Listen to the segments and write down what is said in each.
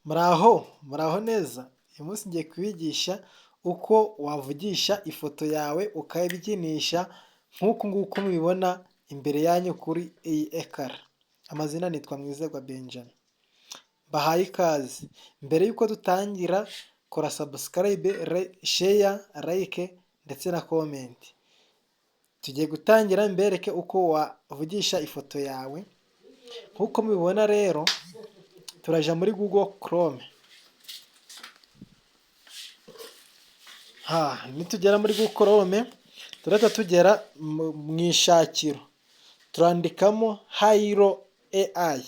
Muraho neza. Uyu munsi ngiye kubigisha uko wavugisha ifoto yawe ukayibyinisha nk'uku nguku mubibona imbere yanyu kuri iyi ekara. Amazina nitwa Mwizerwa Benjamin. Mbahaye ikaze. Mbere y'uko dutangira, kora subscribe, share, like ndetse na comment. Tugiye gutangira mbereke uko wavugisha ifoto yawe. Nk'uko mubibona rero, turaja muri Google Chrome. Nitugera muri Google Chrome, turahita tugera mu ishakiro. Turandikamo Hayiro AI.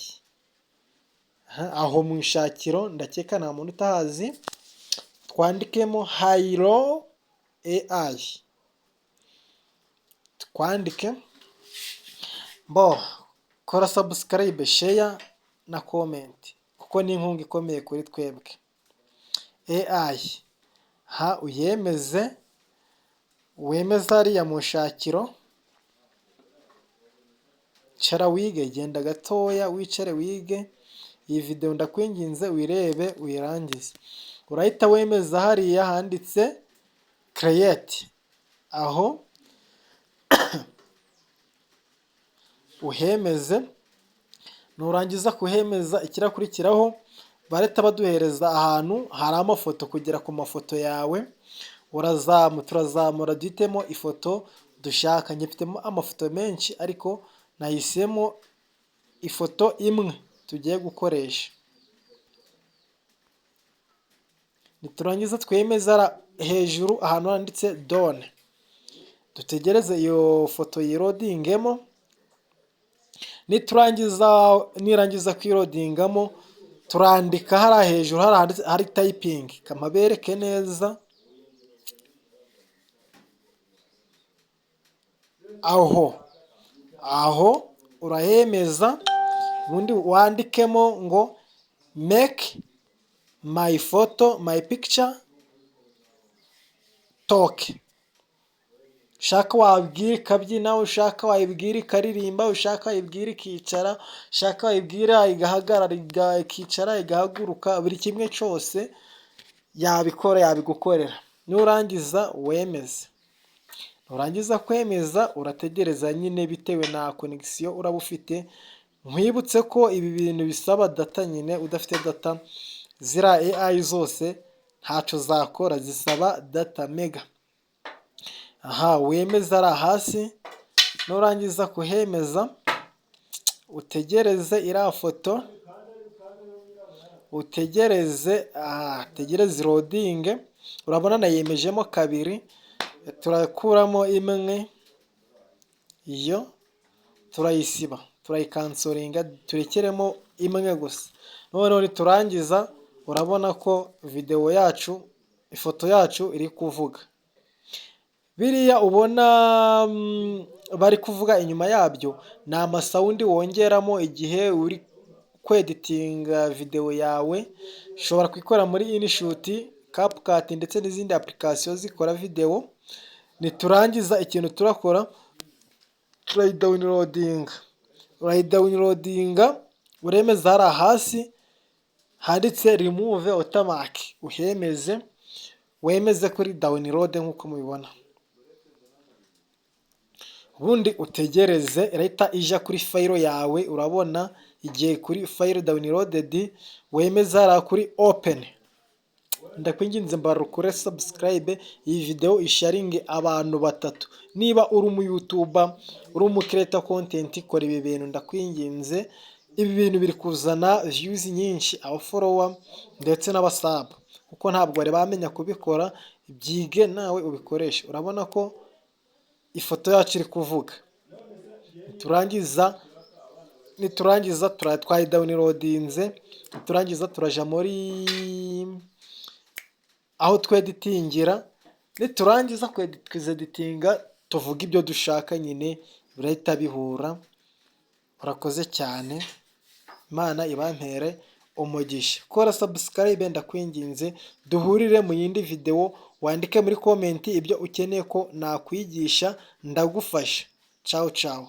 Aho mu ishakiro ndakeka nta muntu utahazi. Twandikemo Hayiro AI. Twandike. Kora subscribe, share na comment. Kuko ni inkunga ikomeye kuri twebwe. AI. Uyemeze. Wemeze hariya mu shakiro. Cara wige, genda gatoya wicare wige. Iyi video ndakwinginze uyirebe uyirangize. Urahita wemeza hariya handitse create. Aho uhemeze. Nurangiza kuhemeza, ikirakurikiraho barahita baduhereza ahantu hari amafoto kugera ku mafoto yawe. Turazamura duhitemo ifoto dushaka. Nyifitemo amafoto menshi ariko nahisemo ifoto imwe tugiye gukoresha. Niturangiza twemeza hejuru ahantu handitse done. Dutegereze iyo foto yirodingemo. Nirangiza kwirodingamo, turandika hariya hejuru hari typing. Kamabereke neza. Aho urahemeza, ubundi wandikemo ngo make my photo, my picture talk. Ushaka wabwira ikabyina, ushaka wayibwira ikaririmba, ushaka wayibwira ikicara, ushaka wayibwira igahagarara, ikicara, igahaguruka, buri kimwe cyose yabikora, yabigukorera. Nurangiza wemeze. Nurangiza kwemeza, urategereza nyine bitewe na connection uraba ufite. Nkwibutse ko ibi bintu bisaba data nyine. Udafite data zira AI zose ntaco zakora, zisaba data mega. Wemeza ari hasi. Nurangiza kuhemeza, utegereze iriya foto. Utegereze loading. Urabona nayemejemo kabiri. Turakuramo imwe. Iyo turayisiba, turayikansoringa, turekeremo imwe gusa. Noneho niturangiza, urabona ko video yacu, ifoto yacu iri kuvuga. Biriya ubona bari kuvuga inyuma yabyo ni amasawundi wongeramo igihe uri kweditinga video yawe. Ushobora kuyikora muri InShot, CapCut ndetse n'izindi application zikora video. Niturangiza ikintu turakora, urayidawunirodinga. Uremeza hariya hasi handitse remove watermark. Uhemeze. Wemeze kuri download nk'uko mubibona. Ubundi utegereze irahita ija kuri file yawe. Urabona igiye kuri file downloaded. Wemeza hariya kuri open. Ndakwinginze mbarukure subscribe. Iyi video isharinge abantu 3. Niba uri mu YouTuber, uri mu creator content, kora ibi bintu ndakwinginze. Ibi bintu biri kuzana views nyinshi, aba follower ndetse n'abasub. Kuko ntabwo bari bamenya kubikora. Byige nawe ubikoreshe. Urabona ko ifoto yacu iri kuvuga. Niturangiza twayidownloadinze. Niturangiza turaja muri aho tweditingira. Niturangiza kweditinga, tuvuga ibyo dushaka nyine, birahita bihura. Urakoze cyane. Imana ibampere umugisha. Kora subscribe ndakwinginze. Duhurire mu yindi video. Wandike muri comment ibyo ukeneye ko nakwigisha, ndagufasha. Ciao ciao.